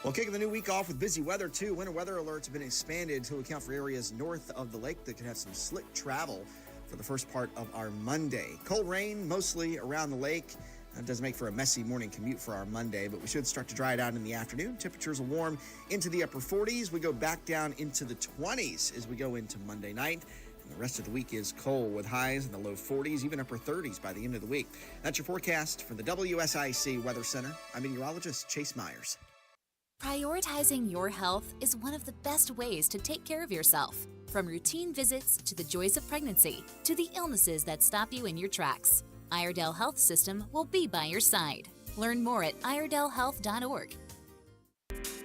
Well, kicking the new week off with busy weather, too. Winter weather alerts have been expanded to account for areas north of the lake that could have some slick travel for the first part of our Monday. Cold rain mostly around the lake. That does make for a messy morning commute for our Monday, but we should start to dry it out in the afternoon. Temperatures will warm into the upper 40s. We go back down into the 20s as we go into Monday night. And the rest of the week is cold with highs in the low 40s, even upper 30s by the end of the week. That's your forecast from the WSIC Weather Center. I'm meteorologist Chase Myers. Prioritizing your health is one of the best ways to take care of yourself. From routine visits to the joys of pregnancy to the illnesses that stop you in your tracks, Iredell Health System will be by your side. Learn more at iredellhealth.org.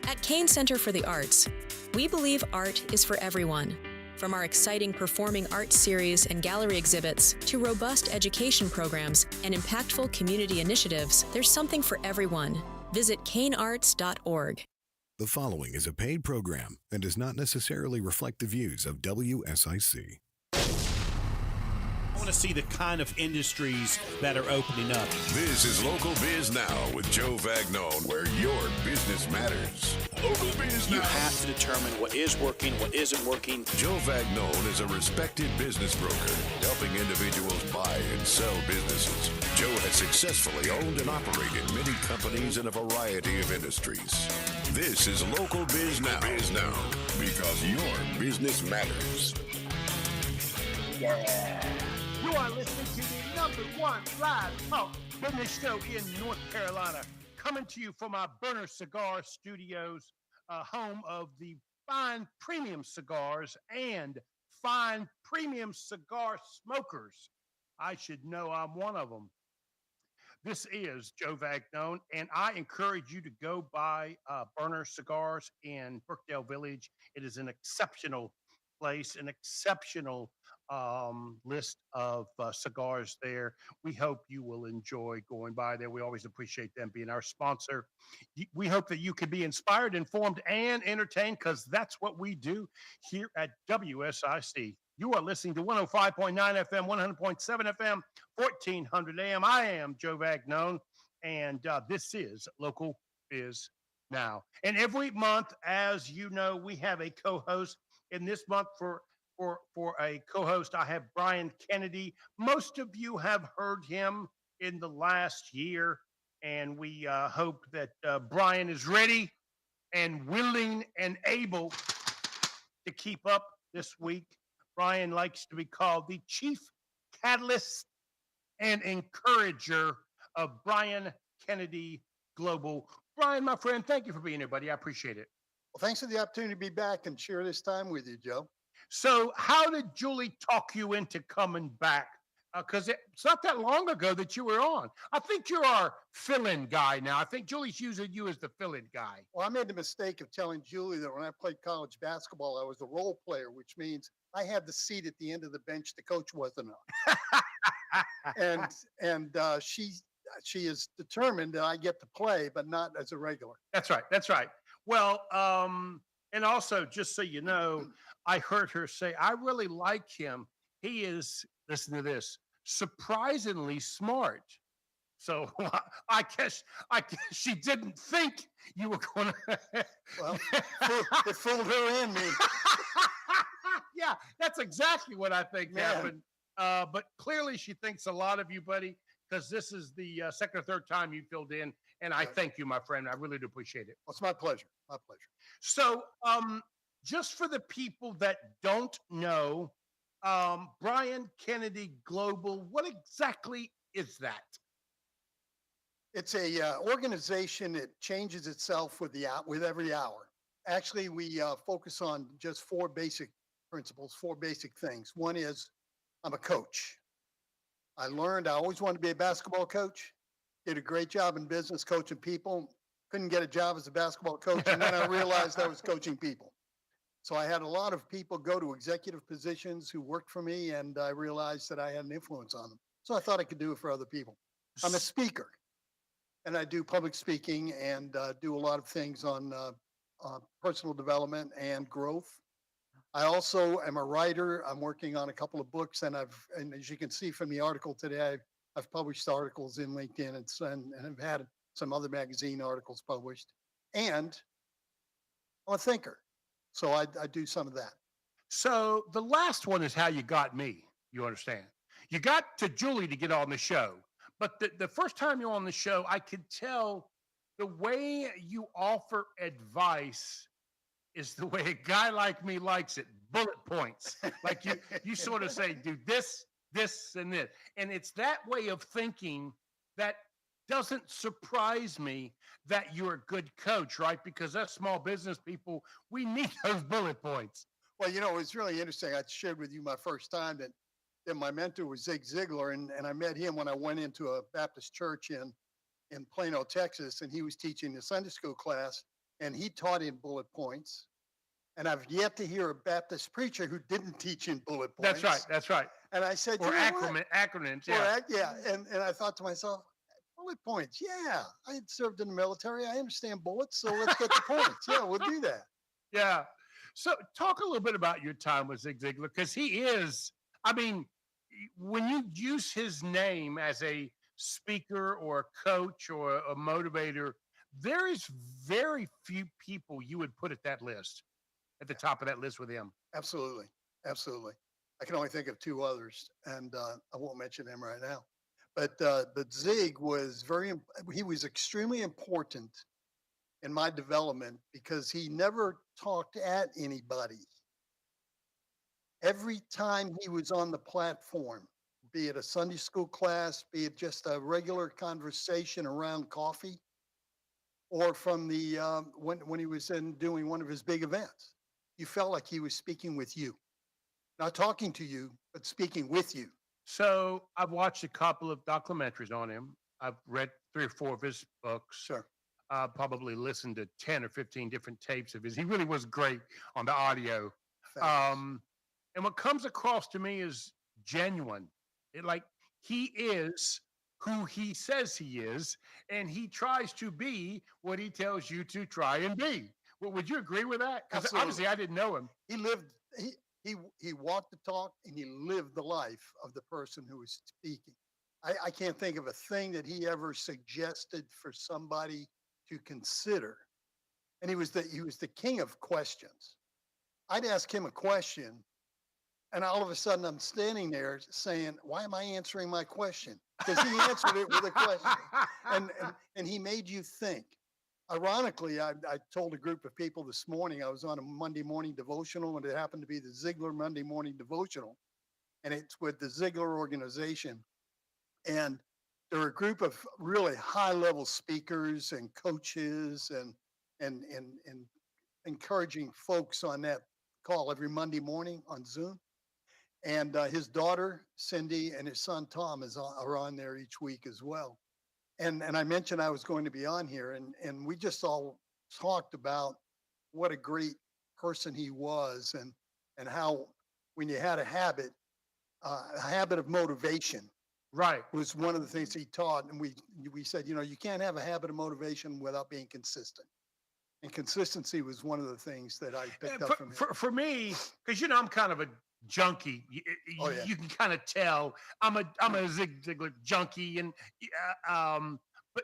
At Kane Center for the Arts, we believe art is for everyone. From our exciting performing arts series and gallery exhibits to robust education programs and impactful community initiatives, there's something for everyone. Visit kanearts.org. The following is a paid program and does not necessarily reflect the views of WSIC. I want to see the kind of industries that are opening up. This is Local Biz Now with Joe Vagnone, where your business matters. Local Biz Now. You have to determine what is working, what isn't working. Joe Vagnone is a respected business broker, helping individuals buy and sell businesses. Joe has successfully owned and operated many companies in a variety of industries. This is Local Biz Now. Biz Now, because your business matters. Yeah. You are listening to the #1 live talk business show in North Carolina, coming to you from our Burner Cigar Studios, home of the fine premium cigars and fine premium cigar smokers. I should know I'm one of them. This is Joe Vagnone, and I encourage you to go buy Burner Cigars in Brookdale Village. It is an exceptional place, an exceptional list of cigars there. We hope you will enjoy going by there. We always appreciate them being our sponsor. We hope that you can be inspired, informed, and entertained, because that's what we do here at WSIC. You are listening to 105.9 FM, 100.7 FM, 1400 AM. I am Joe Vagnone, and this is Local Biz Now. And every month, as you know, we have a co-host. In this month, for a co-host, I have Brian Kennedy. Most of you have heard him in the last year, and we hope that Brian is ready and willing and able to keep up this week. Brian likes to be called the chief catalyst and encourager of Brian Kennedy Global. Brian, my friend, thank you for being here, buddy. I appreciate it. Well, thanks for the opportunity to be back and share this time with you, Joe. So how did Julie talk you into coming back? Because it's not that long ago that you were on. I think you're our fill-in guy now. I think Julie's using you as the fill-in guy. Well, I made the mistake of telling Julie that when I played college basketball, I was a role player, which means I had the seat at the end of the bench the coach wasn't on. and she is determined that I get to play, but not as a regular. That's right. That's right. Well, and also, just so you know, I heard her say, I really like him. He is, listen to this, surprisingly smart. So I guess she didn't think you were going to. Well, it fooled her and me. Yeah, that's exactly what I think happened. But clearly she thinks a lot of you, buddy, because this is the second or third time you filled in. And I thank you, my friend. I really do appreciate it. Well, it's my pleasure. My pleasure. So just for the people that don't know, Brian Kennedy Global, what exactly is that? It's a organization that changes itself with every hour. Actually, we focus on just four basic principles, four basic things. One is I'm a coach. I learned I always wanted to be a basketball coach. Did a great job in business coaching people. Couldn't get a job as a basketball coach, and then I realized I was coaching people. So I had a lot of people go to executive positions who worked for me, and I realized that I had an influence on them. So I thought I could do it for other people. I'm a speaker, and I do public speaking and do a lot of things on personal development and growth. I also am a writer. I'm working on a couple of books, and as you can see from the article today, I've published articles in LinkedIn and I've had some other magazine articles published. And I'm a thinker. So I do some of that. So the last one is how you got me. You understand? You got to Julie to get on the show, but the first time you're on the show, I could tell the way you offer advice is the way a guy like me likes it. Bullet points. Like you sort of say, do this, this, and this. And it's that way of thinking that doesn't surprise me that you're a good coach, right? Because us small business people, we need those bullet points. Well, it's really interesting. I shared with you my first time that my mentor was Zig Ziglar, and I met him when I went into a Baptist church in Plano, Texas, and he was teaching the Sunday school class, and he taught in bullet points. And I've yet to hear a Baptist preacher who didn't teach in bullet points. That's right. That's right. And I said, Or acronyms. Yeah. Yeah. And I thought to myself, bullet points. Yeah. I had served in the military. I understand bullets. So let's get the points. Yeah, we'll do that. Yeah. So talk a little bit about your time with Zig Ziglar, because he is, I mean, when you use his name as a speaker or a coach or a motivator, there is very few people you would put at that list, at the top of that list with him. Absolutely. Absolutely. I can only think of two others, and I won't mention them right now. But Zig was he was extremely important in my development because he never talked at anybody. Every time he was on the platform, be it a Sunday school class, be it just a regular conversation around coffee, or from the when he was doing one of his big events, you felt like he was speaking with you, not talking to you, but speaking with you. So I've watched a couple of documentaries on him. I've read 3 or 4 of his books. Sure. Probably listened to 10 or 15 different tapes of his. He really was great on the audio. Thanks. And what comes across to me is genuine. He is who he says he is, and he tries to be what he tells you to try and be. Well, would you agree with that? Because Absolutely. obviously I didn't know him. He lived. He walked the talk, and he lived the life of the person who was speaking. I can't think of a thing that he ever suggested for somebody to consider. And he was the king of questions. I'd ask him a question, and all of a sudden I'm standing there saying, "Why am I answering my question?" Because he answered it with a question, and he made you think. Ironically, I told a group of people this morning, I was on a Monday morning devotional, and it happened to be the Ziglar Monday morning devotional, and it's with the Ziglar organization. And there are a group of really high level speakers and coaches and encouraging folks on that call every Monday morning on Zoom. And his daughter, Cindy, and his son, Tom, are on there each week as well. And I mentioned I was going to be on here, and we just all talked about what a great person he was, and how when you had a habit of motivation, Right. was one of the things he taught. And we said, you can't have a habit of motivation without being consistent. And consistency was one of the things that I picked up from him. For me, because I'm kind of a junkie. Oh, yeah. You can kind of tell I'm a Zig Ziglar junkie, and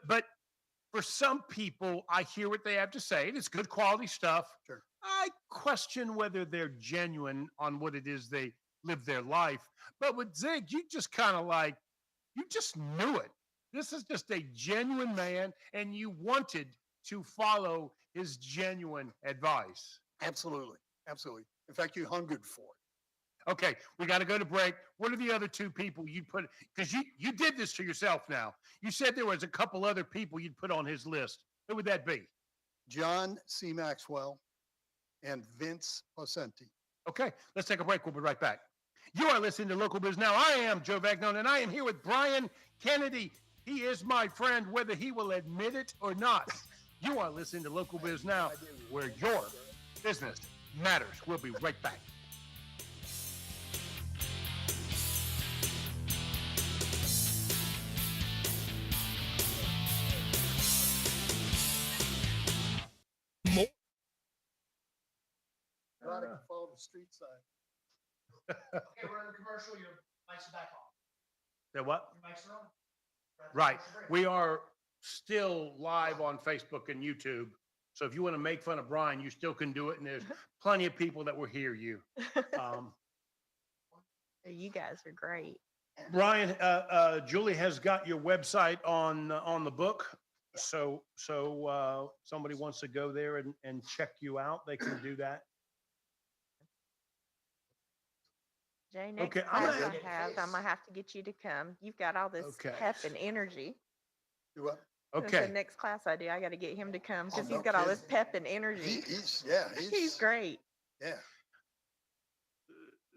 but for some people, I hear what they have to say, and it's good quality stuff. Sure. I question whether they're genuine on what it is they live their life. But with Zig, you just kind of you just knew it. This is just a genuine man, and you wanted to follow his genuine advice. Absolutely. Absolutely. In fact, you hungered for it. Okay, we got to go to break. What are the other 2 people you'd put? Because you did this to yourself now. You said there was a couple other people you'd put on his list. Who would that be? John C. Maxwell and Vince Poscenti. Okay, let's take a break. We'll be right back. You are listening to Local Biz Now. I am Joe Vagnone, and I am here with Brian Kennedy. He is my friend, whether he will admit it or not. You are listening to Local Biz Now, where your business matters. We'll be right back. I can follow the street sign. Okay, we're in the commercial. Your mics are back on. Say what? Your mics are on. Right. We are still live on Facebook and YouTube. So if you want to make fun of Brian, you still can do it. And there's plenty of people that will hear you. You guys are great. Brian, Julie has got your website on the book. So somebody wants to go there and check you out, they can do that. Jay, next Okay, class I'm gonna have to get you to come. You've got all this Okay. pep and energy. Do what? Okay. The next class I do, I got to get him to come because no he's got all this kidding. pep and energy. He's great. Yeah.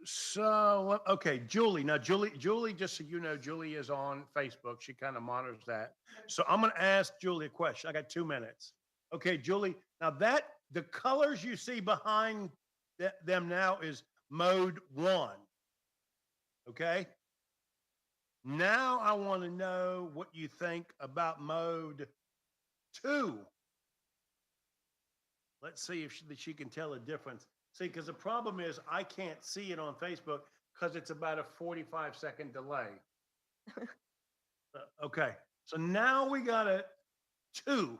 So, okay, Julie. Now, Julie, just so you know, Julie is on Facebook. She kind of monitors that. So I'm going to ask Julie a question. I got 2 minutes. Okay, Julie. Now the colors you see behind them now is mode 1. Okay. Now I want to know what you think about mode 2. Let's see if she can tell a difference. See, because the problem is I can't see it on Facebook because it's about a 45-second delay. Okay, so now we got a 2.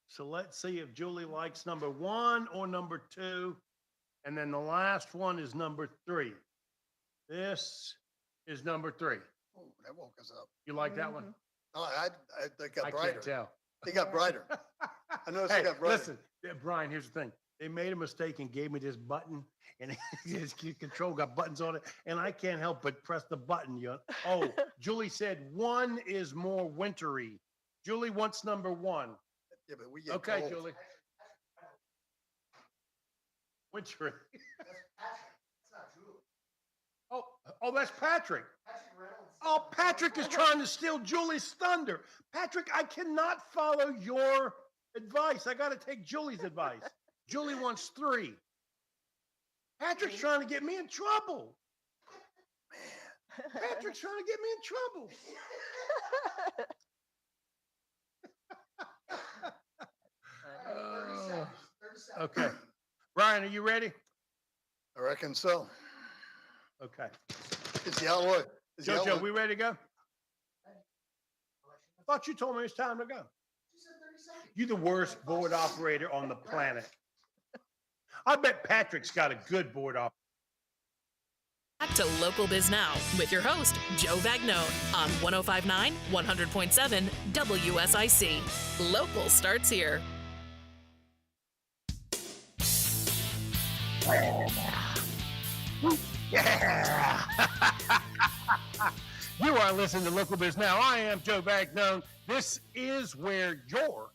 So let's see if Julie likes number 1 or number 2. And then the last one is number 3. This is number 3. Oh, that woke us up. You like that one? Oh, they got I brighter. can't tell. They got brighter. I noticed Hey, they got brighter. listen, Brian, here's the thing. They made a mistake and gave me this button, and his control got buttons on it, and I can't help but press the button. Oh, Julie said 1 is more wintry. Julie wants number 1. Yeah, but we get Okay, cold. Julie. Wintry. Oh, that's Patrick. Oh, Patrick is trying to steal Julie's thunder. Patrick, I cannot follow your advice. I got to take Julie's advice. Julie wants 3. Patrick's trying to get me in trouble. Man, Patrick's trying to get me in trouble. Okay. Brian, are you ready? I reckon so. Okay. It's the alloy. Jojo, we ready to go? I thought you told me it's time to go. You're the worst board operator on the planet. I bet Patrick's got a good board operator. Back to Local Biz Now with your host, Joe Vagnone on 105.9, 100.7 WSIC. Local starts here. Yeah. You are listening to Local Biz Now. I am Joe Vagnone. This is where your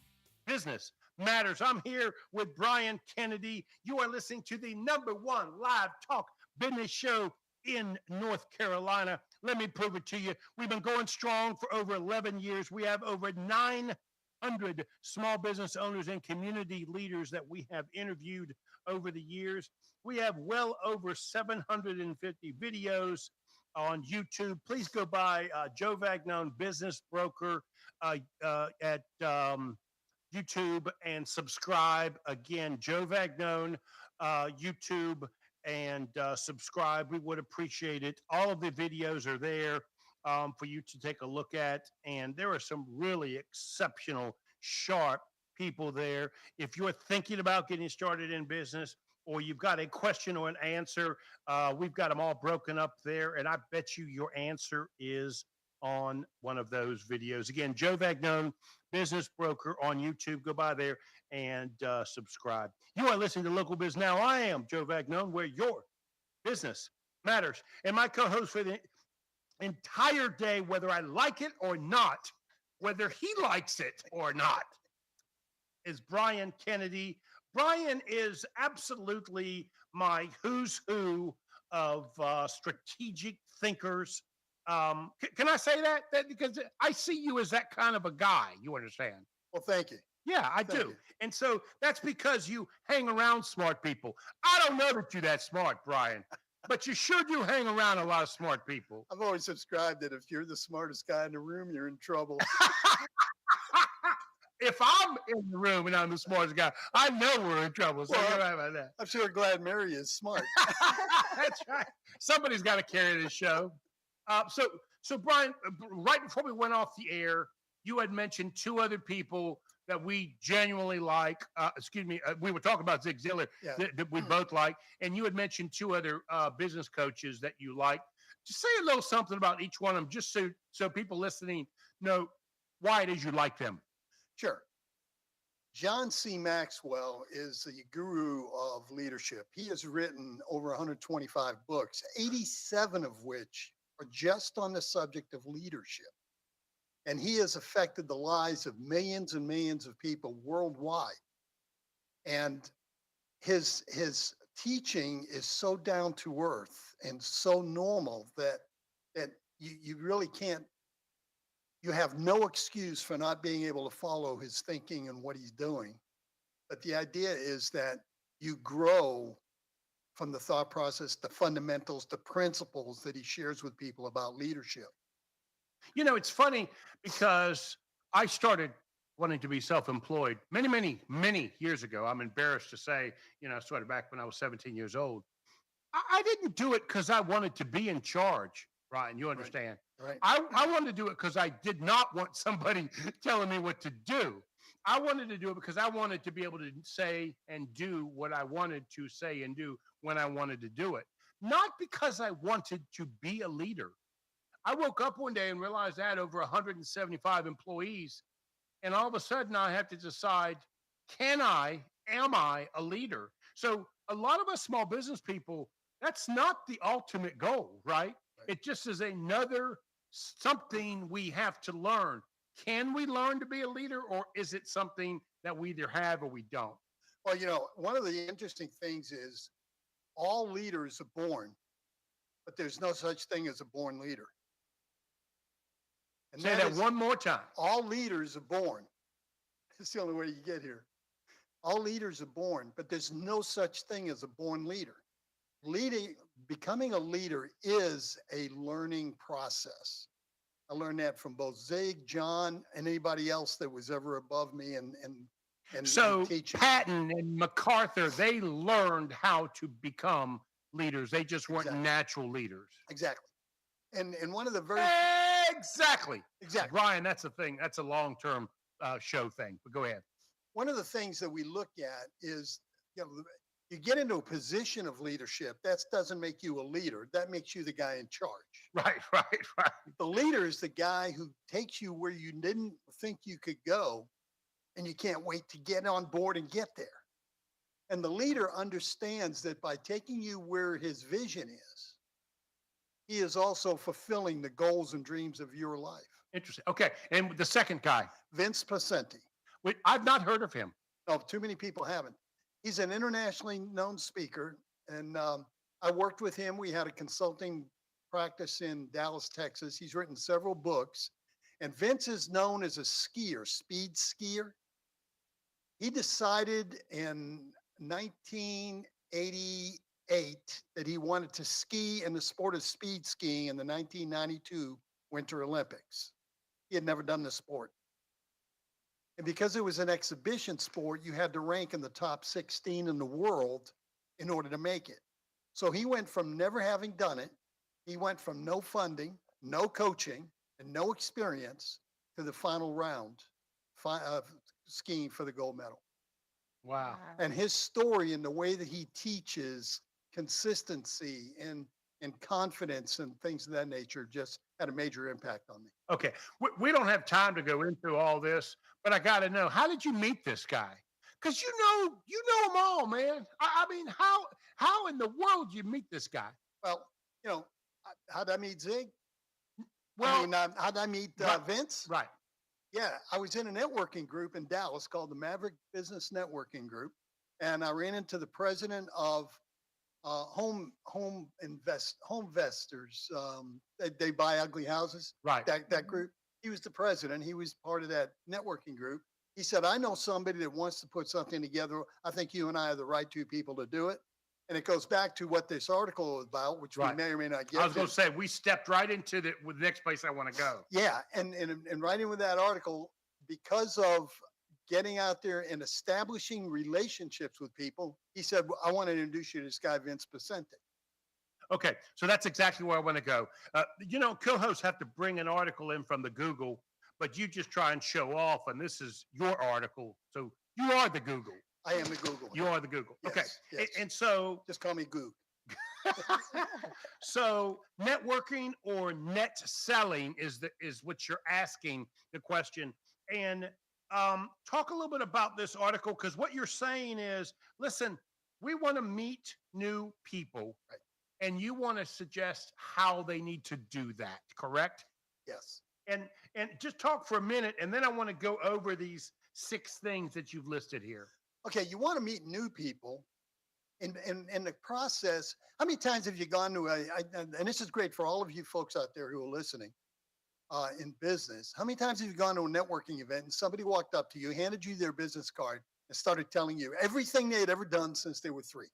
business matters. I'm here with Brian Kennedy. You are listening to the #1 live talk business show in North Carolina. Let me prove it to you. We've been going strong for over 11 years. We have over 900 small business owners and community leaders that we have interviewed over the years. We have well over 750 videos on YouTube. Please go by Joe Vagnone Business Broker at YouTube and subscribe. Again, Joe Vagnone, YouTube, and subscribe. We would appreciate it. All of the videos are there for you to take a look at. And there are some really exceptional, sharp people there. If you're thinking about getting started in business, or you've got a question or an answer, we've got them all broken up there. And I bet you your answer is on one of those videos. Again, Joe Vagnone, Business Broker on YouTube. Go by there and subscribe. You are listening to Local Biz Now. I am Joe Vagnone, where your business matters. And my co-host for the entire day, whether I like it or not, whether he likes it or not, is Brian Kennedy. Brian is absolutely my who's who of strategic thinkers. Can I say that? Because I see you as that kind of a guy, you understand? Well, thank you. Yeah, I Thank do. you. And so that's because you hang around smart people. I don't know that you're that smart, Brian, but you sure do hang around a lot of smart people. I've always subscribed that if you're the smartest guy in the room, you're in trouble. If I'm in the room and I'm the smartest guy, I know we're in trouble. So Well, you're right about that. I'm sure glad Mary is smart. That's right. Somebody's got to carry this show. So Brian, right before we went off the air, you had mentioned 2 other people that we genuinely like. We were talking about Zig Ziglar that we both like, and you had mentioned two other business coaches that you like. Just say a little something about each one of them, just so people listening know why it is you like them. Sure. John C. Maxwell is the guru of leadership. He has written over 125 books, 87 of which are just on the subject of leadership. And he has affected the lives of millions and millions of people worldwide. And his teaching is so down to earth and so normal that you really can't, you have no excuse for not being able to follow his thinking and what he's doing. But the idea is that you grow from the thought process, the fundamentals, the principles that he shares with people about leadership. You know, it's funny because I started wanting to be self-employed many years ago. I'm embarrassed to say, sort of back when I was 17 years old. I didn't do it because I wanted to be in charge, Ryan. You understand? Right. I wanted to do it because I did not want somebody telling me what to do. I wanted to do it because I wanted to be able to say and do what I wanted to say and do when I wanted to do it. Not because I wanted to be a leader. I woke up one day and realized I had over 175 employees. And all of a sudden I have to decide, am I a leader? So a lot of us small business people, that's not the ultimate goal, right? It just is another something we have to learn. Can we learn to be a leader, or is it something that we either have or we don't? Well, one of the interesting things is all leaders are born, but there's no such thing as a born leader. And say that one more time. All leaders are born. It's the only way you get here. All leaders are born, but there's no such thing as a born leader. Becoming a leader is a learning process. I learned that from both Zig, John, and anybody else that was ever above me and so teaching. Patton and MacArthur, they learned how to become leaders. They just weren't natural leaders. Exactly. And one of the very Exactly. Brian, that's a thing. That's a long-term show thing. But go ahead. One of the things that we look at is, you get into a position of leadership. That doesn't make you a leader. That makes you the guy in charge. Right. The leader is the guy who takes you where you didn't think you could go, and you can't wait to get on board and get there. And the leader understands that by taking you where his vision is, he is also fulfilling the goals and dreams of your life. Interesting. Okay. And the second guy, Vince Pacenti. I've not heard of him. No, too many people haven't. He's an internationally known speaker, and I worked with him. We had a consulting practice in Dallas, Texas. He's written several books, and Vince is known as a skier, speed skier. He decided in 1988 that he wanted to ski in the sport of speed skiing in the 1992 Winter Olympics. He had never done the sport. And because it was an exhibition sport, you had to rank in the top 16 in the world in order to make it. So he went from never having done it, he went from no funding, no coaching, and no experience to the final round skiing for the gold medal. Wow. And his story and the way that he teaches consistency and confidence and things of that nature just had a major impact on me. Okay. We don't have time to go into all this, but I got to know, how did you meet this guy? Because you know them all, man. I mean, how in the world did you meet this guy? Well, how'd I meet Zig? Well, how'd I meet Vince? Right. Yeah, I was in a networking group in Dallas called the Maverick Business Networking Group, and I ran into the president of home investors. They buy ugly houses. Right. That group. He was the president. He was part of that networking group. He said, "I know somebody that wants to put something together. I think you and I are the right two people to do it." And it goes back to what this article is about, which we may or may not get. I was going to say, we stepped right into the next place I want to go. Yeah, and writing with that article, because of getting out there and establishing relationships with people, he said, "I want to introduce you to this guy, Vince Pacenti." Okay, so that's exactly where I want to go. Co-hosts have to bring an article in from the Google, but you just try and show off, and this is your article. So you are the Google. I am the Google. You are the Google. Yes, Okay. yes. And so, Just call me Goog. so networking or net selling is what you're asking the question. And talk a little bit about this article, because what you're saying is, listen, we want to meet new people, Right. and you want to suggest how they need to do that, correct? Yes. And just talk for a minute, and then I want to go over these 6 things that you've listed here. Okay, you want to meet new people. In the process, how many times have you gone to and this is great for all of you folks out there who are listening in business. How many times have you gone to a networking event and somebody walked up to you, handed you their business card, and started telling you everything they had ever done since they were 3?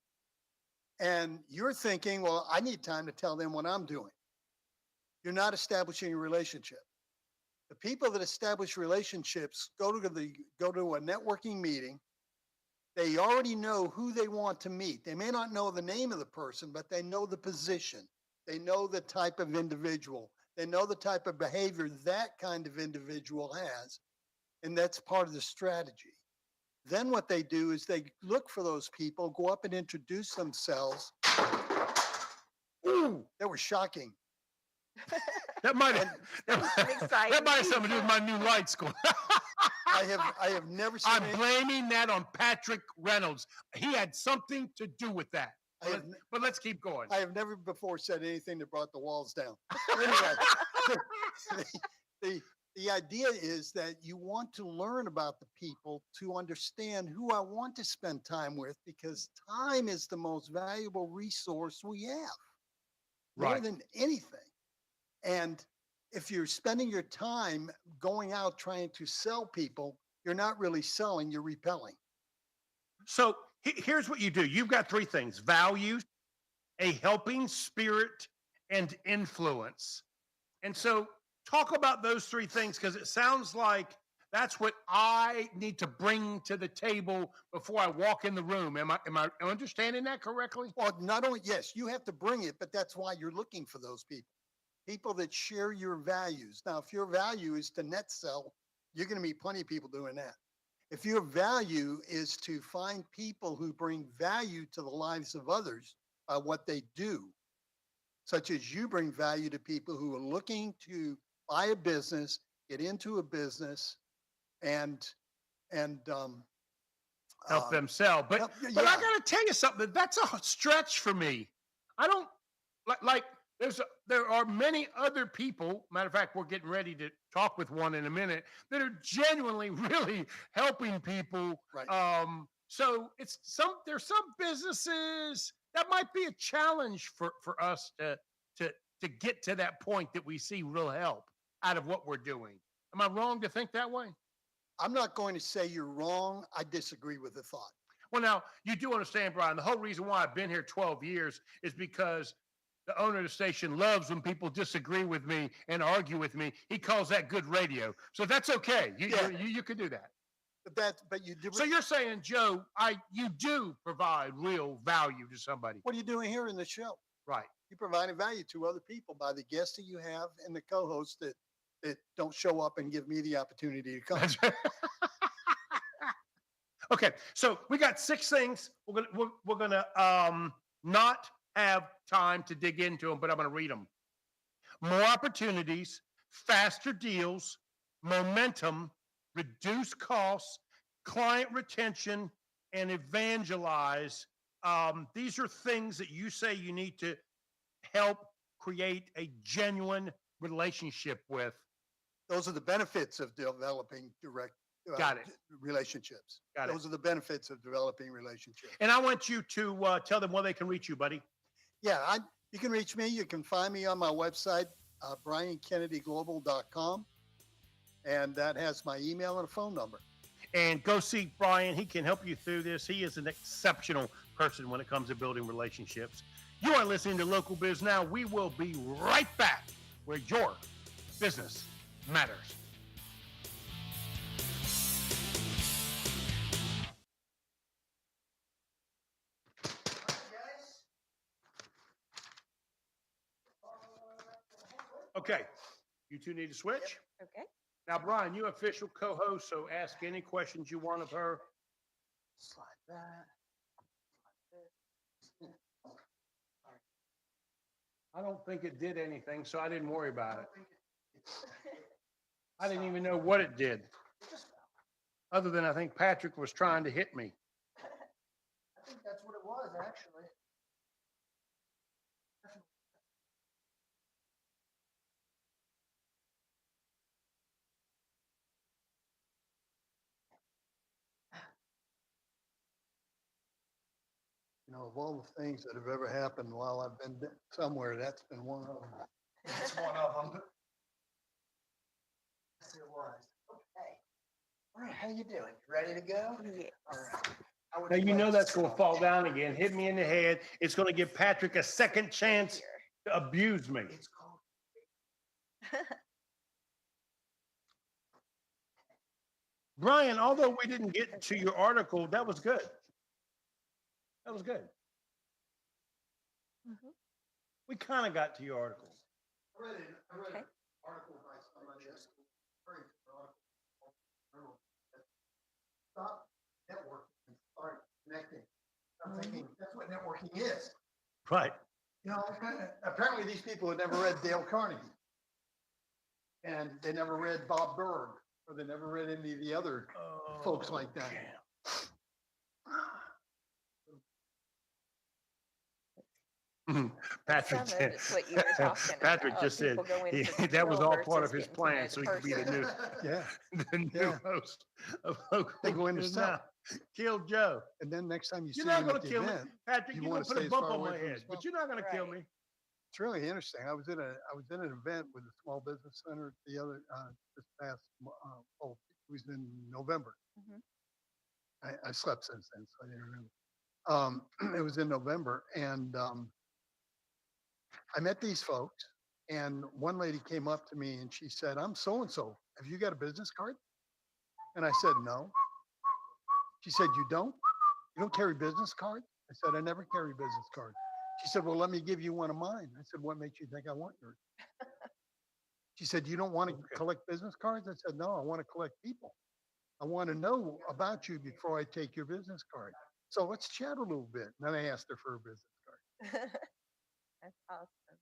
And you're thinking, well, I need time to tell them what I'm doing. You're not establishing a relationship. The people that establish relationships go to a networking meeting. They already know who they want to meet. They may not know the name of the person, but they know the position. They know the type of individual. They know the type of behavior that kind of individual has. And that's part of the strategy. Then what they do is they look for those people, go up and introduce themselves. Ooh, that was shocking. That might have exciting. that might have something to do with my new lights going. I have never seen. I'm blaming that on Patrick Reynolds. He had something to do with that. But let's keep going. I have never before said anything that brought the walls down. Anyway, the idea is that you want to learn about the people to understand who I want to spend time with, because time is the most valuable resource we have, more Right. than anything. And if you're spending your time going out trying to sell people, you're not really selling, you're repelling. So here's what you do. You've got 3 things: values, a helping spirit, and influence. And so talk about those 3 things, because it sounds like that's what I need to bring to the table before I walk in the room. Am I understanding that correctly? Well, not only, yes, you have to bring it, but that's why you're looking for those people. People that share your values. Now, if your value is to net sell, you're going to meet plenty of people doing that. If your value is to find people who bring value to the lives of others by what they do, such as you bring value to people who are looking to buy a business, get into a business, and Help them sell. But I got to tell you something. That's a stretch for me. I don't like there are many other people. Matter of fact, we're getting ready to talk with one in a minute that are genuinely really helping people. Right. So there's some businesses that might be a challenge for us to get to that point that we see real help out of what we're doing. Am I wrong to think that way? I'm not going to say you're wrong. I disagree with the thought. Well, now you do understand, Brian, the whole reason why I've been here 12 years is because the owner of the station loves when people disagree with me and argue with me. He calls that good radio. So that's okay. You can do that. But you do. So you're saying, Joe, you do provide real value to somebody. What are you doing here in the show? Right. You're providing value to other people by the guests that you have and the co-hosts that don't show up and give me the opportunity to come. That's right. Okay, so we got 6 things. We're gonna not have time to dig into them, but I'm gonna read them. More opportunities, faster deals, momentum, reduce costs, client retention, and evangelize. These are things that you say you need to help create a genuine relationship with. Those are the benefits of developing direct Got it. relationships. Got it. Those are the benefits of developing relationships. And I want you to tell them where they can reach you, buddy. Yeah, you can reach me. You can find me on my website, briankennedyglobal.com. And that has my email and a phone number. And go see Brian. He can help you through this. He is an exceptional person when it comes to building relationships. You are listening to Local Biz Now. We will be right back where your business matters. Okay, you two need to switch. Okay. Now, Brian, you official co-host, so ask any questions you want of her. Slide that. I don't think it did anything, so I didn't worry about it. I didn't even know what it did. Other than I think Patrick was trying to hit me. I think that's what it was, actually. You know, of all the things that have ever happened while I've been somewhere, that's been one of them. That's one of them. Yes, it was. Okay. All right, how you doing? You ready to go? Yes. All right. I would Now, you like know to that's sit going to on fall that. down again, hit me in the head. It's going to give Patrick a second chance to abuse me. It's called. Brian, although we didn't get to your article, that was good. That was good. Mhm. We kind of got to your article. I read Okay. an article by somebody else. Stop networking and start connecting. I'm thinking that's what networking is. Right. You know, apparently these people had never read Dale Carnegie. And they never read Bob Berg, or they never read any of the other folks like that. Patrick, Some of it's what you were talking Patrick about. just said People go in for that was thrill all part of versus his getting to know plan, the so he could be the person. new, Yeah. the new Yeah. host of Local They go in to Biz sell. Now. Kill Joe. And then next time you see You're not them going at to the kill me, event, Patrick. you You're wanna going to put stay a as bump far on away my from the head, but smoke. you're not going to kill Right. me. it's really interesting. I was in an event with the Small Business Center the other this past it was in November. Mhm. I slept since then, so I didn't remember. It was in November, and I met these folks, and one lady came up to me and she said, "I'm so and so. Have you got a business card?" And I said, "No." She said, "You don't? You don't carry business cards?" I said, "I never carry business cards." She said, "Well, let me give you one of mine." I said, "What makes you think I want yours?" She said, "You don't want to collect business cards?" I said, "No, I want to collect people. I want to know about you before I take your business card. So let's chat a little bit." And then I asked her for a business card. That's awesome.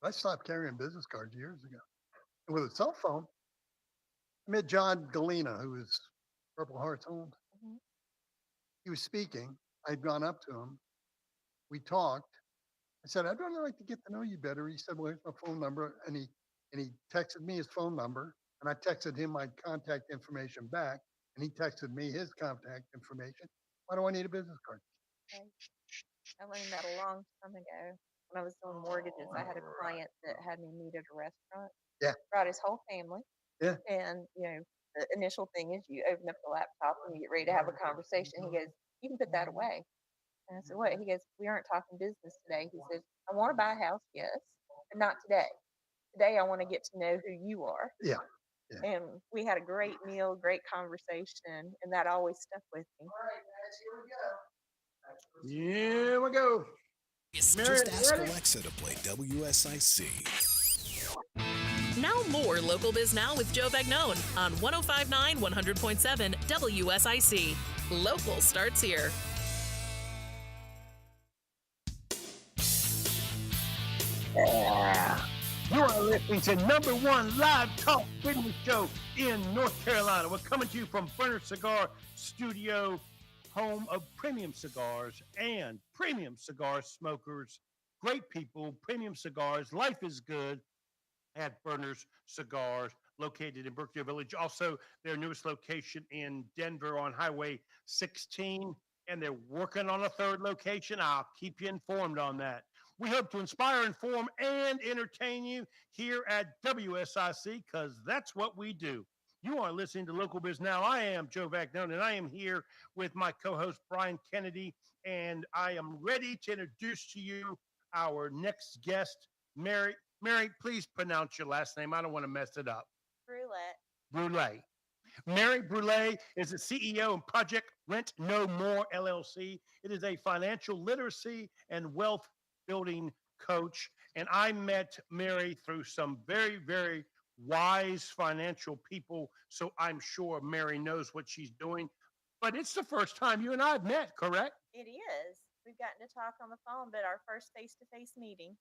I stopped carrying business cards years ago. And with a cell phone, I met John Galena, who is Purple Heart's owned. Mhm. He was speaking. I'd gone up to him. We talked. I said, "I'd really like to get to know you better." He said, "Well, here's my phone number." And he texted me his phone number. And I texted him my contact information back. And he texted me his contact information. Why do I need a business card? Okay. I learned that a long time ago. When I was doing mortgages, I had a client that had me meet at a restaurant. Yeah. Brought his whole family. Yeah. And, the initial thing is you open up the laptop and you get ready to have a conversation. He goes, "You can put that away." And I said, "What?" He goes, "We aren't talking business today." He says, "I want to buy a house, yes, but not today. Today, I want to get to know who you are." Yeah. Yeah. And we had a great meal, great conversation, and that always stuck with me. All right, guys, here we go. Here we go. Mary, Just ask ready? Alexa to play WSIC. Now more Local Biz Now with Joe Vagnone on 105.9 100.7 WSIC. Local starts here. You are listening to #1 live talk business show in North Carolina. We're coming to you from Burner Cigar Studio, home of premium cigars and premium cigar smokers. Great people, premium cigars. Life is good at Burners Cigars, located in Brookdale Village. Also, their newest location in Denver on Highway 16, and they're working on a third location. I'll keep you informed on that. We hope to inspire, inform, and entertain you here at WSIC, because that's what we do. You are listening to Local Biz Now. I am Joe Vagnone, and I am here with my co-host, Brian Kennedy, and I am ready to introduce to you our next guest, Mary. Mary, please pronounce your last name. I don't want to mess it up. Brouillette. Brouillette. Mary Brouillette is the CEO of Project Rent No More LLC. It is a financial literacy and wealth building coach. And I met Mary through some very, very wise financial people. So I'm sure Mary knows what she's doing. But it's the first time you and I have met, correct? It is. We've gotten to talk on the phone, but our first face-to-face meeting.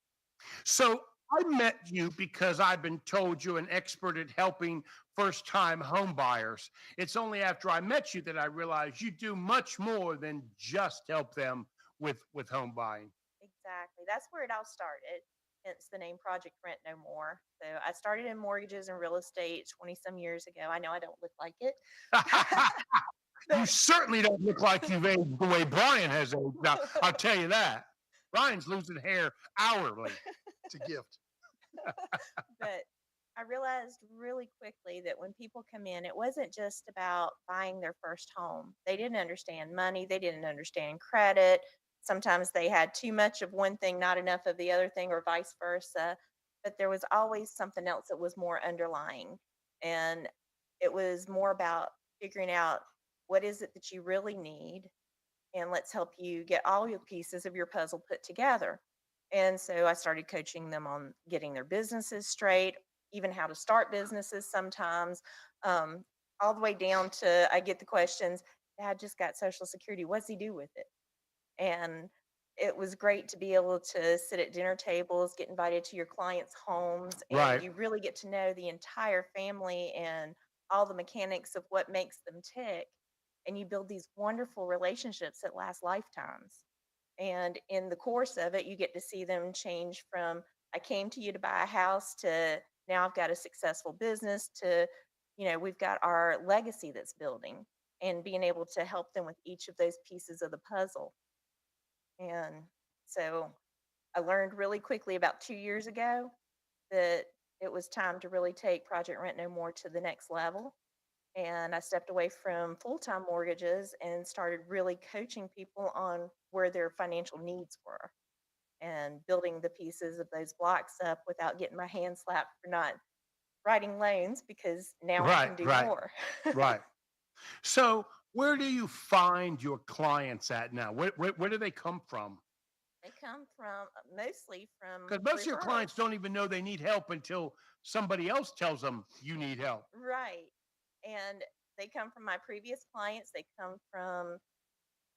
So I met you because I've been told you're an expert at helping first time home buyers. It's only after I met you that I realized you do much more than just help them with home buying. Exactly. That's where it all started. Hence the name Project Rent No More. So I started in mortgages and real estate 20 some years ago. I know I don't look like it. You certainly don't look like you've aged the way Brian has aged. Now, I'll tell you that. Brian's losing hair hourly. It's a gift. But I realized really quickly that when people come in, it wasn't just about buying their first home. They didn't understand money, they didn't understand credit. Sometimes they had too much of one thing, not enough of the other thing, or vice versa. But there was always something else that was more underlying. And it was more about figuring out what is it that you really need, and let's help you get all your pieces of your puzzle put together. And so I started coaching them on getting their businesses straight, even how to start businesses sometimes, um, all the way down to I get the questions, Dad just got Social Security. What's he do with it? And it was great to be able to sit at dinner tables, get invited to your clients' homes, and Right. you really get to know the entire family and all the mechanics of what makes them tick. And you build these wonderful relationships that last lifetimes. And in the course of it, you get to see them change from I came to you to buy a house to now I've got a successful business to, we've got our legacy that's building and being able to help them with each of those pieces of the puzzle. And so I learned really quickly about 2 years ago that it was time to really take Project Rent No More to the next level. And I stepped away from full time mortgages and started really coaching people on where their financial needs were and building the pieces of those blocks up without getting my hand slapped for not writing loans because now I can Right, do right, more. right. So, where do you find your clients at now? Where do they come from? They come from mostly from Because most of your clients referrals. don't even know they need help until somebody else tells them you need help. Right. And they come from my previous clients, they come from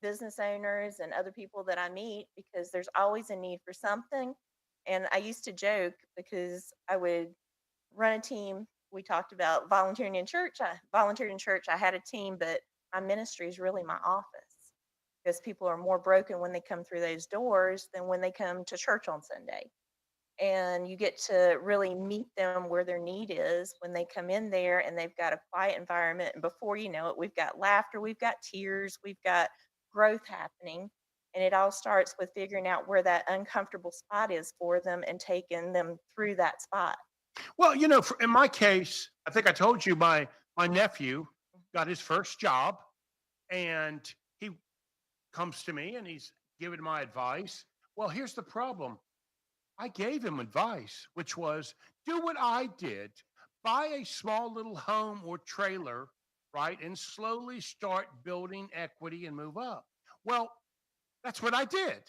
business owners and other people that I meet because there's always a need for something. And I used to joke because I would run a team. We talked about volunteering in church. I volunteered in church. I had a team, but my ministry is really my office because people are more broken when they come through those doors than when they come to church on Sunday. And you get to really meet them where their need is when they come in there and they've got a quiet environment. And before you know it, we've got laughter, we've got tears, we've got growth happening. And it all starts with figuring out where that uncomfortable spot is for them and taking them through that spot. Well, in my case, I think I told you my nephew got his first job, and he comes to me and he's giving my advice. Well, here's the problem. I gave him advice, which was do what I did, buy a small little home or trailer, right, and slowly start building equity and move up. Well, that's what I did.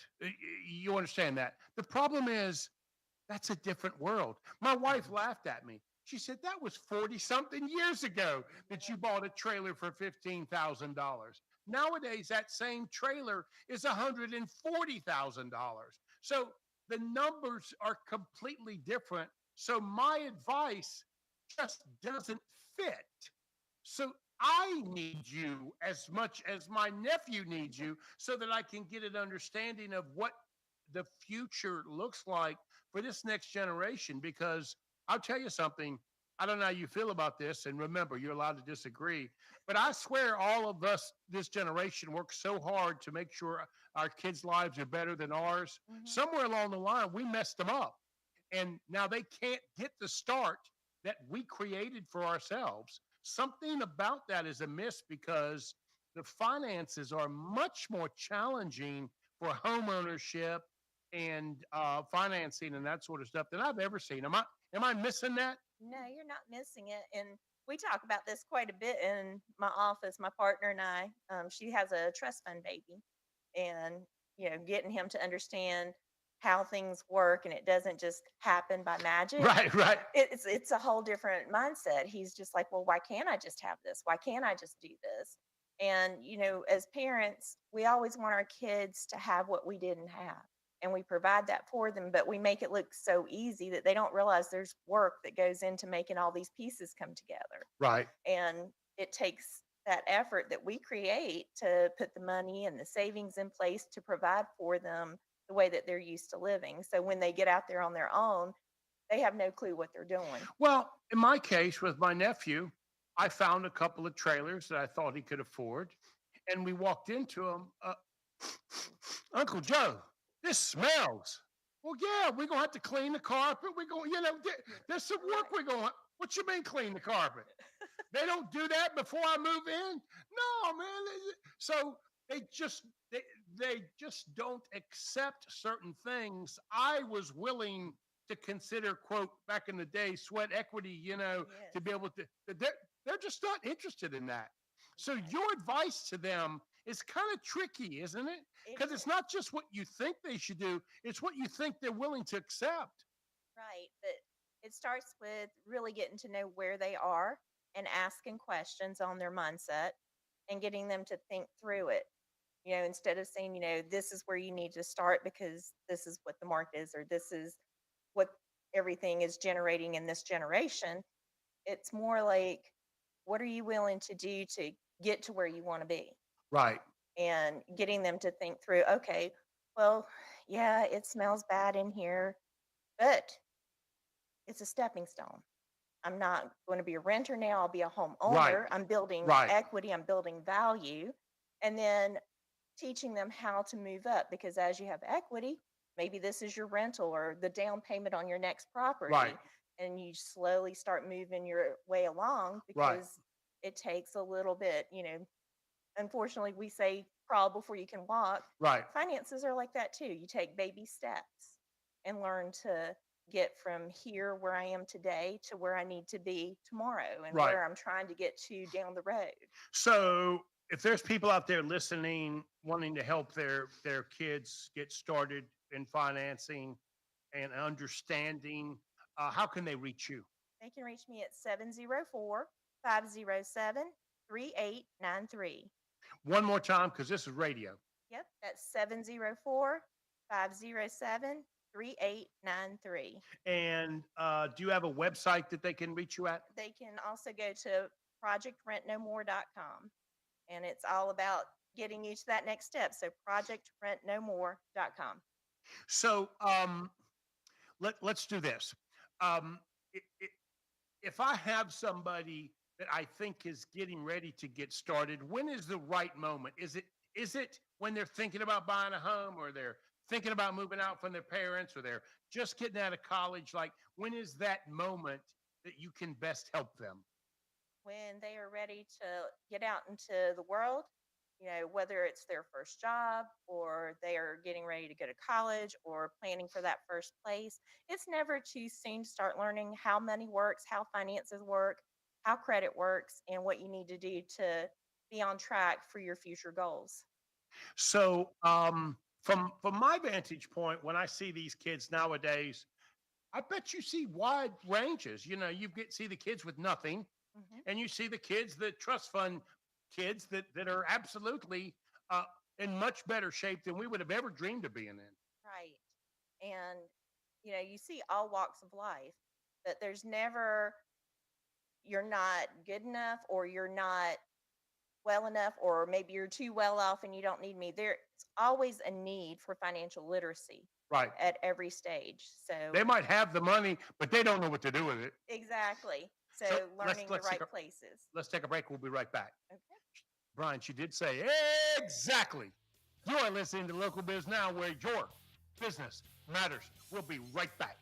You understand that? The problem is that's a different world. My wife laughed at me. She said, that was 40 something years ago that you bought a trailer for $15,000. Nowadays, that same trailer is $140,000. So the numbers are completely different. So my advice just doesn't fit. So I need you as much as my nephew needs you so that I can get an understanding of what the future looks like for this next generation. Because I'll tell you something, I don't know how you feel about this. And remember, you're allowed to disagree. But I swear all of us, this generation, works so hard to make sure our kids' lives are better than ours. Somewhere along the line, we messed them up. And now they can't get the start that we created for ourselves. Something about that is amiss because the finances are much more challenging for home ownership and financing and that sort of stuff than I've ever seen. Am I missing that? No, you're not missing it. And we talk about this quite a bit in my office. My partner and I, she has a trust fund baby, and getting him to understand. how things work and it doesn't just happen by magic. Right. It's a whole different mindset. He's just like, well, why can't I just have this? Why can't I just do this? And as parents, we always want our kids to have what we didn't have. And we provide that for them, but we make it look so easy that they don't realize there's work that goes into making all these pieces come together. Right. And it takes that effort that we create to put the money and the savings in place to provide for them the way that they're used to living. So when they get out there on their own, they have no clue what they're doing. Well, in my case with my nephew, I found a couple of trailers that I thought he could afford, and we walked into them. Uncle Joe, this smells. Well, yeah, we're gonna have to clean the carpet. We're going, there's some work we're going. What you mean clean the carpet? They don't do that before I move in? No, man. So they just don't accept certain things. I was willing to consider, quote, back in the day, sweat equity, to be able to. They're just not interested in that. So your advice to them is kind of tricky, isn't it? Because it's not just what you think they should do; it's what you think they're willing to accept. Right, but it starts with really getting to know where they are and asking questions on their mindset and getting them to think through it. Instead of saying, this is where you need to start because this is what the market is or this is what everything is generating in this generation. It's more like, what are you willing to do to get to where you want to be? Right. And getting them to think through, okay, well, yeah, it smells bad in here, but it's a stepping stone. I'm not going to be a renter now. I'll be a homeowner. Right. I'm building Right. equity. I'm building value. And then teaching them how to move up because as you have equity, maybe this is your rental or the down payment on your next property. Right. And you slowly start moving your way along because it takes a little bit, unfortunately, we say crawl before you can walk. Right. Finances are like that too. You take baby steps and learn to get from here where I am today to where I need to be tomorrow and Right. where I'm trying to get to down the road. So if there's people out there listening, wanting to help their kids get started in financing and understanding, how can they reach you? They can reach me at 704-507-3893. One more time, because this is radio. Yep, that's 704-507-3893. And do you have a website that they can reach you at? They can also go to projectrentnomore.com. And it's all about getting you to that next step. So projectrentnomore.com. So let's do this. If I have somebody that I think is getting ready to get started, when is the right moment? Is it when they're thinking about buying a home or they're thinking about moving out from their parents or they're just getting out of college? Like, when is that moment that you can best help them? When they are ready to get out into the world, whether it's their first job or they are getting ready to go to college or planning for that first place, it's never too soon to start learning how money works, how finances work, how credit works, and what you need to do to be on track for your future goals. So from my vantage point, when I see these kids nowadays, I bet you see wide ranges. You see the kids with nothing. Mm-hmm. And you see the kids, the trust fund kids that are absolutely in much better shape than we would have ever dreamed of being in. Right. And, you see all walks of life, that there's never, you're not good enough or you're not well enough, or maybe you're too well off and you don't need me. There's always a need for financial literacy. Right. At every stage. So they might have the money, but they don't know what to do with it. Exactly. So learning the right places. Let's take a break. We'll be right back. Okay. Brian, she did say exactly. You are listening to Local Biz Now, where your business matters. We'll be right back.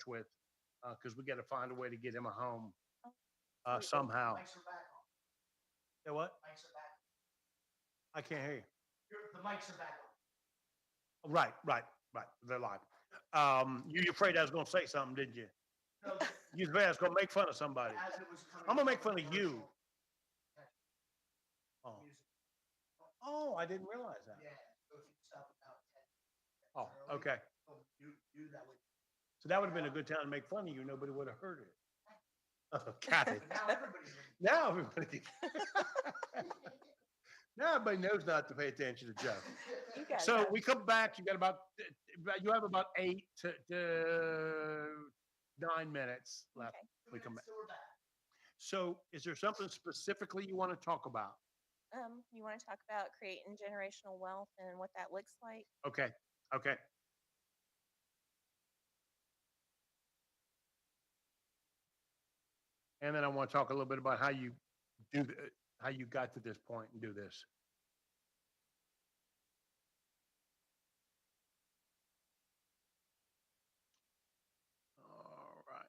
With because we got to find a way to get him a home. somehow. Yeah, what? I can't hear you. The mics are back on. Right. They're live. You afraid I was going to say something, didn't you? No. You was afraid I was going to make fun of somebody. I'm going to make fun of you. Oh, I didn't realize that. Oh, okay. So that would have been a good time to make fun of you. Nobody would have heard it. Oh, Kathy. Now everybody. Now everybody knows not to pay attention to Joe. So we come back. You have about 8 to 9 minutes left. Okay. We come back. So is there something specifically you want to talk about? You want to talk about creating generational wealth and what that looks like? Okay. And then I want to talk a little bit about how you how you got to this point and do this. All right.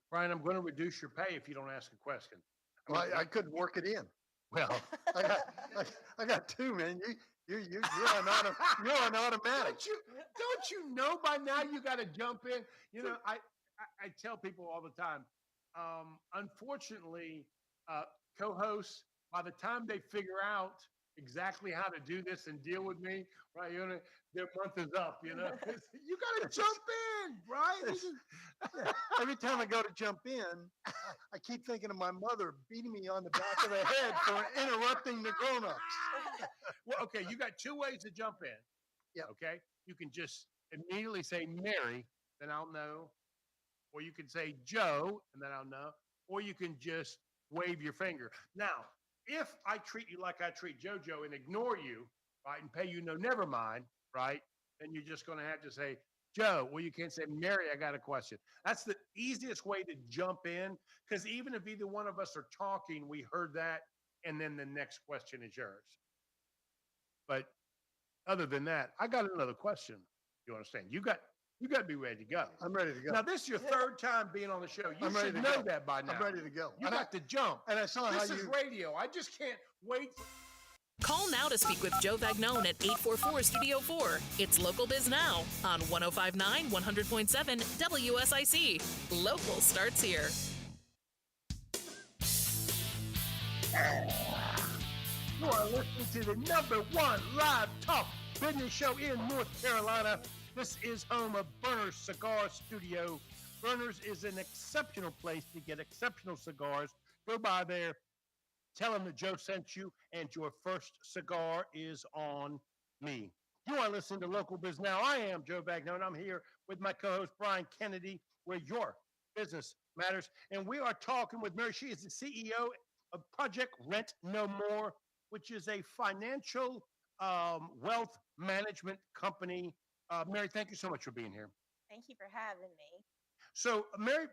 Brian, I'm going to reduce your pay if you don't ask a question. Well, I could work it in. Well, I got 2, man. You're an automatic. Don't you know by now you got to jump in? You know, I tell people all the time. Unfortunately, co-hosts, by the time they figure out exactly how to do this and deal with me, right? You know, their month is up. You know, you got to jump in, right? Every time I go to jump in, I keep thinking of my mother beating me on the back of the head for interrupting the grown-ups. Well, okay, you got 2 ways to jump in. Yeah. Okay, you can just immediately say Mary, then I'll know. Or you can say Joe, and then I'll know. Or you can just wave your finger. Now, if I treat you like I treat JoJo and ignore you, right, and pay you no never mind, right, then you're just going to have to say, Joe, well, you can't say, Mary, I got a question. That's the easiest way to jump in, because even if either one of us are talking, we heard that, and then the next question is yours. But other than that, I got another question. You understand? You got to be ready to go. I'm ready to go. Now, this is your 3rd time being on the show. You should know that by now. I'm ready to go. You got to jump. And I saw this is radio. I just can't wait. Call now to speak with Joe Vagnone at 844-STUDIO-4. It's Local Biz Now on 105.9, 100.7 WSIC. Local starts here. You are listening to the #1 live talk business show in North Carolina. This is home of Burners Cigar Studio. Burners is an exceptional place to get exceptional cigars. Go by there. Tell them that Joe sent you, and your first cigar is on me. You are listening to Local Biz Now. I am Joe Vagnone. I'm here with my co-host, Brian Kennedy, where your business matters. And we are talking with Mary. She is the CEO of Project Rent No More, which is a financial wealth management company. Mary, thank you so much for being here. Thank you for having me. So, Mary,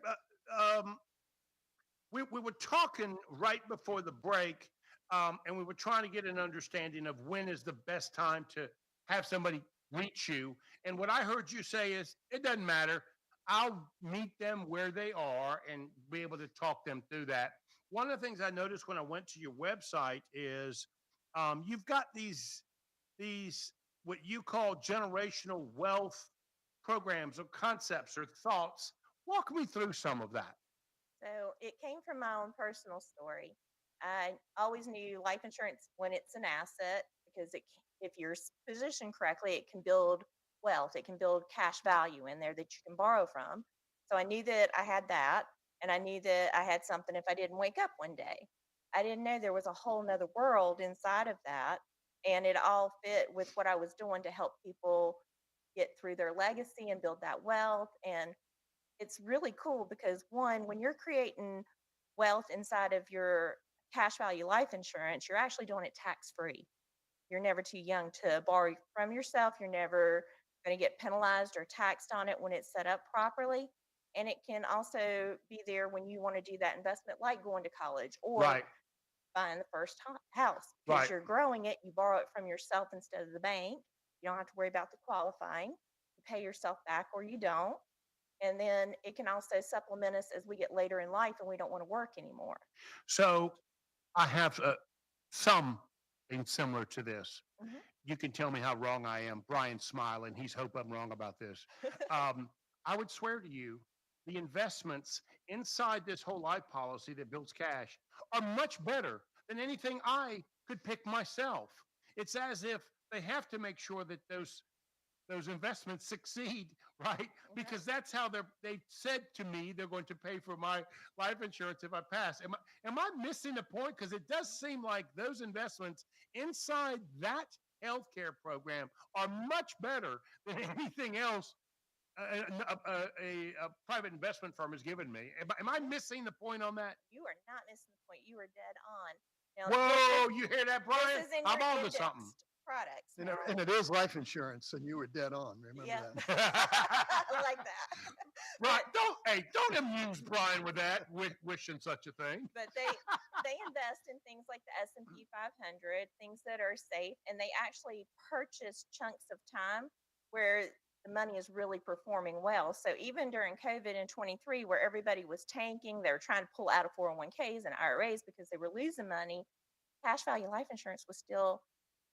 we were talking right before the break, and we were trying to get an understanding of when is the best time to have somebody reach you. And what I heard you say is, it doesn't matter. I'll meet them where they are and be able to talk them through that. One of the things I noticed when I went to your website is you've got these what you call generational wealth programs or concepts or thoughts. Walk me through some of that. So it came from my own personal story. I always knew life insurance when it's an asset, because if you're positioned correctly, it can build wealth. It can build cash value in there that you can borrow from. So I knew that I had that, and I knew that I had something if I didn't wake up one day. I didn't know there was a whole nother world inside of that, and it all fit with what I was doing to help people get through their legacy and build that wealth. And it's really cool because, one, when you're creating wealth inside of your cash value life insurance, you're actually doing it tax free. You're never too young to borrow from yourself. You're never going to get penalized or taxed on it when it's set up properly. And it can also be there when you want to do that investment, like going to college or buying the first house. Because you're growing it, you borrow it from yourself instead of the bank. You don't have to worry about the qualifying. You pay yourself back or you don't. And then it can also supplement us as we get later in life and we don't want to work anymore. So I have something similar to this. Mhm. You can tell me how wrong I am. Brian's smiling. He's hope I'm wrong about this. I would swear to you, the investments inside this whole life policy that builds cash are much better than anything I could pick myself. It's as if they have to make sure that those investments succeed, right? Because that's how they said to me they're going to pay for my life insurance if I pass. Am I missing the point? Because it does seem like those investments inside that healthcare program are much better than anything else a private investment firm has given me. Am I missing the point on that? You are not missing the point. You are dead on. Now, Whoa, you hear that, Brian? this is in I'm your on to something. indexed products. And, now. and it is life insurance, and you were dead on. Remember Yep. that? I like that. Right. Don't amuse Brian with that, wishing such a thing. But they invest in things like the S&P 500, things that are safe, and they actually purchase chunks of time where the money is really performing well. So even during COVID in 23, where everybody was tanking, they were trying to pull out of 401ks and IRAs because they were losing money, cash value life insurance was still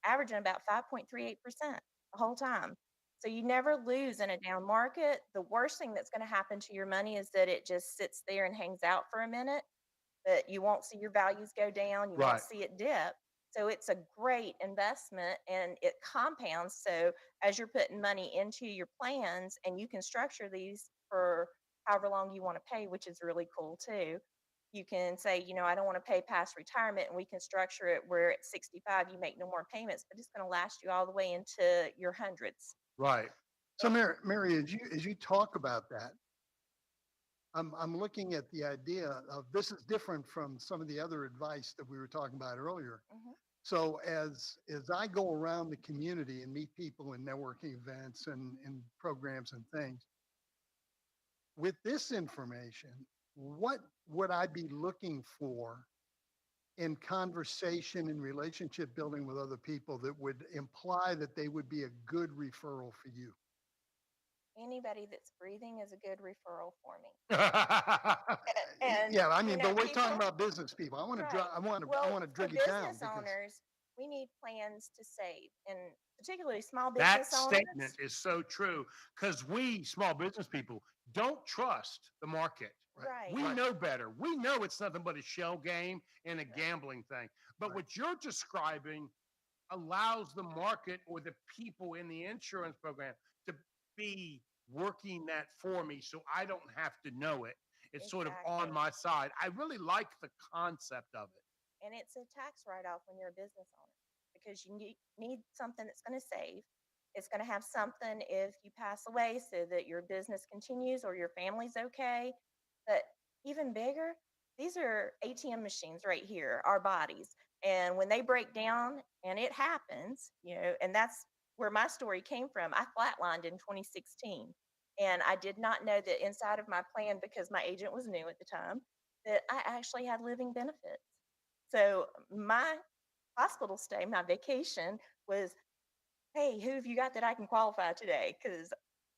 averaging about 5.38% the whole time. So you never lose in a down market. The worst thing that's going to happen to your money is that it just sits there and hangs out for a minute, but you won't see your values go down. You Right. won't see it dip. So it's a great investment and it compounds. So as you're putting money into your plans, and you can structure these for however long you want to pay, which is really cool too. You can say, I don't want to pay past retirement, and we can structure it where at 65 you make no more payments, but it's going to last you all the way into your hundreds. Right. So, Mary, as you talk about that, I'm looking at the idea of this is different from some of the other advice that we were talking about earlier. Mhm. So as I go around the community and meet people in networking events and programs and things, with this information, what would I be looking for in conversation and relationship building with other people that would imply that they would be a good referral for you? Anybody that's breathing is a good referral for me. Yeah, I mean, but we're people- talking about business people. I want to Right. I want to Well, for drag it down business because owners, we need plans to save, and particularly small That business owners. statement is so true because we small business people don't trust the market. Right. We know better. We know it's nothing but a shell game and a gambling thing. But what you're describing allows the market or the people in the insurance program to be working that for me so I don't have to know it. It's sort of on Exactly. my side. I really like the concept of it. And it's a tax write-off when you're a business owner, because you need something that's going to save. It's going to have something if you pass away so that your business continues or your family's okay. But even bigger, these are ATM machines right here, our bodies. And when they break down, and it happens, and that's where my story came from. I flatlined in 2016. And I did not know that inside of my plan, because my agent was new at the time, that I actually had living benefits. So my hospital stay, my vacation was, hey, who have you got that I can qualify today? Because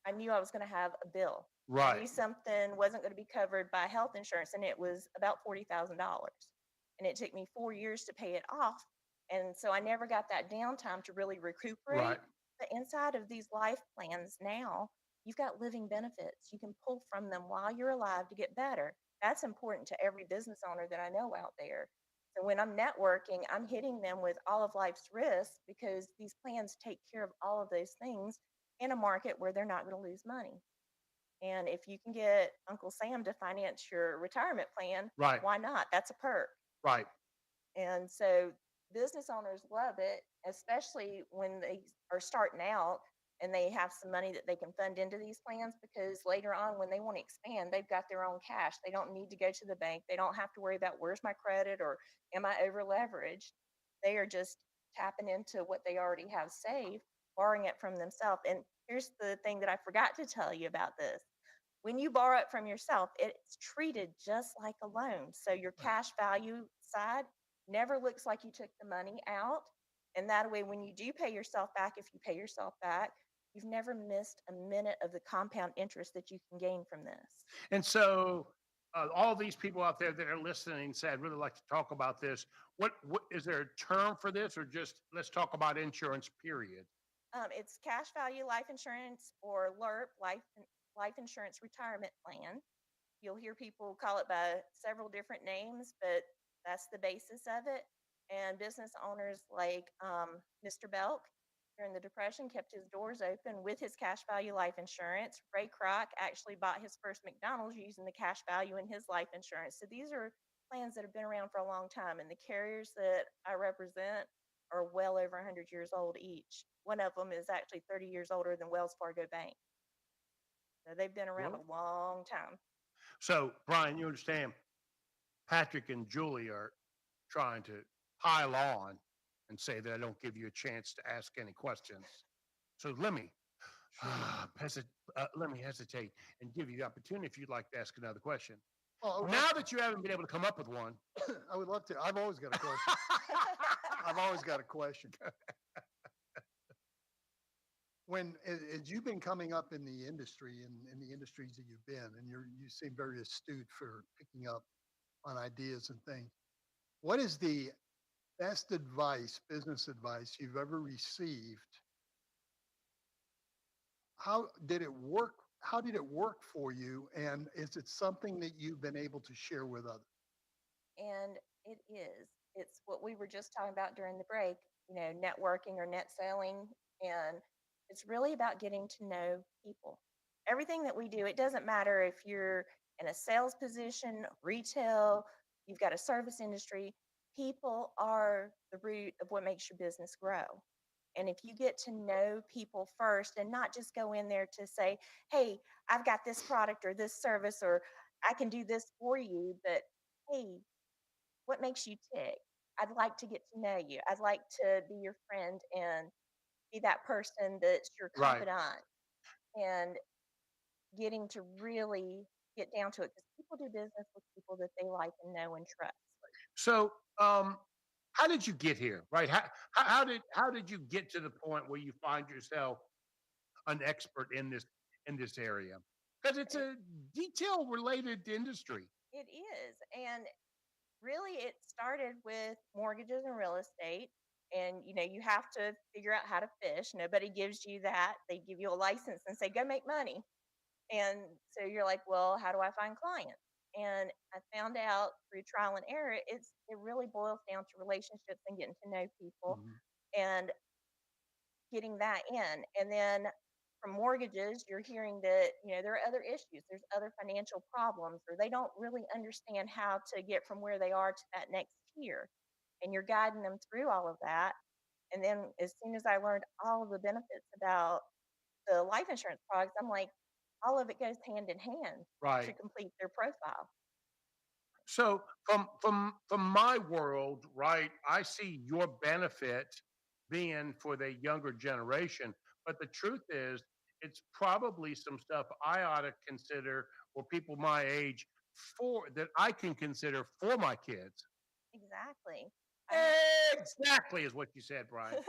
I knew I was going to have a bill. I Right. knew something wasn't going to be covered by health insurance, and it was about $40,000. And it took me 4 years to pay it off. And so I never got that downtime to really recuperate. Right. But inside of these life plans now, you've got living benefits. You can pull from them while you're alive to get better. That's important to every business owner that I know out there. So when I'm networking, I'm hitting them with all of life's risks, because these plans take care of all of those things in a market where they're not going to lose money. And if you can get Uncle Sam to finance your retirement plan, Right. why not? That's a perk. Right. And so business owners love it, especially when they are starting out and they have some money that they can fund into these plans, because later on when they want to expand, they've got their own cash. They don't need to go to the bank. They don't have to worry about where's my credit or am I over leveraged. They are just tapping into what they already have saved, borrowing it from themselves. And here's the thing that I forgot to tell you about this. When you borrow it from yourself, it's treated just like a loan. So your cash value side never looks like you took the money out. And that way, when you do pay yourself back, if you pay yourself back, you've never missed a minute of the compound interest that you can gain from this. And so, all these people out there that are listening say, I'd really like to talk about this. What is there a term for this, or just let's talk about insurance, period? It's cash value life insurance, or LIRP, life insurance retirement plan. You'll hear people call it by several different names, but that's the basis of it. And business owners like Mr. Belk during the Depression kept his doors open with his cash value life insurance. Ray Kroc actually bought his first McDonald's using the cash value in his life insurance. So these are plans that have been around for a long time, and the carriers that I represent are well over 100 years old each. One of them is actually 30 years older than Wells Fargo Bank. So they've been around Really? a long time. So, Brian, you understand, Patrick and Julie are trying to pile on and say that I don't give you a chance to ask any questions. So let me hesitate and give you the opportunity if you'd like to ask another question. Oh, Now that you haven't been able to come up with one, I would love to. I've always got a question. I've always got a question. As you've been coming up in the industry and in the industries that you've been, and you seem very astute for picking up on ideas and things. What is the best advice, business advice you've ever received? How did it work? How did it work for you? And is it something that you've been able to share with others? And it is. It's what we were just talking about during the break, networking or net selling. And it's really about getting to know people. Everything that we do, it doesn't matter if you're in a sales position, retail, you've got a service industry, people are the root of what makes your business grow. And if you get to know people first and not just go in there to say, hey, I've got this product or this service, or I can do this for you, but hey, what makes you tick? I'd like to get to know you. I'd like to be your friend and be that person that's your right. confidant, and getting to really get down to it, because people do business with people that they like and know and trust. So, how did you get here? Right? How did you get to the point where you find yourself an expert in this area? Because it's a detail related industry. It is. And really, it started with mortgages and real estate. And you have to figure out how to fish. Nobody gives you that. They give you a license and say, go make money. And so you're like, well, how do I find clients? And I found out through trial and error, it really boils down to relationships and getting to know people and getting that in. And then from mortgages, you're hearing that, there are other issues, there's other financial problems, or they don't really understand how to get from where they are to that next tier. And you're guiding them through all of that. And then as soon as I learned all of the benefits about the life insurance products, I'm like, all of it goes hand in hand to Right. complete their profile. So from my world, right, I see your benefit being for the younger generation. But the truth is, it's probably some stuff I ought to consider, or people my age, for that I can consider for my kids. Exactly. Exactly is what you said, Brian.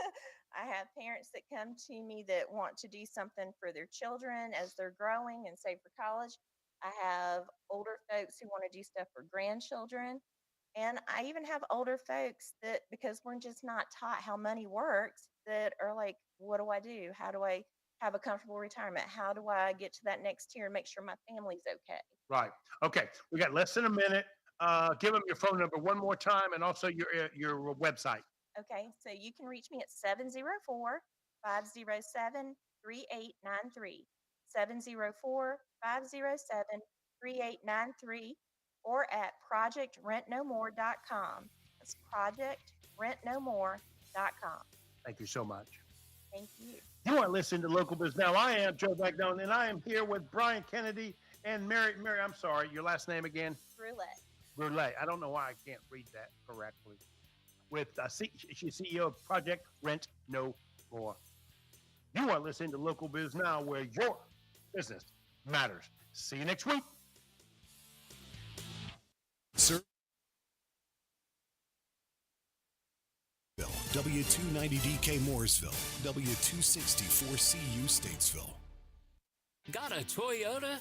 I have parents that come to me that want to do something for their children as they're growing and save for college. I have older folks who want to do stuff for grandchildren. And I even have older folks that, because we're just not taught how money works, that are like, what do I do? How do I have a comfortable retirement? How do I get to that next tier and make sure my family's okay? Right. Okay. We got less than a minute. Give them your phone number one more time, and also your website. Okay, so you can reach me at 704-507-3893, 704-507-3893, or at projectrentnomore.com. That's projectrentnomore.com. Thank you so much. Thank you. You are listening to Local Biz Now. I am Joe Bagnone, and I am here with Brian Kennedy and Mary. I'm sorry, your last name again? Brouillette. Brouillette. I don't know why I can't read that correctly. With she's CEO of Project Rent No More. You are listening to Local Biz Now, where your business matters. See you next week. Sir. Bill. W290DK Mooresville, W264CU Statesville. Got a Toyota?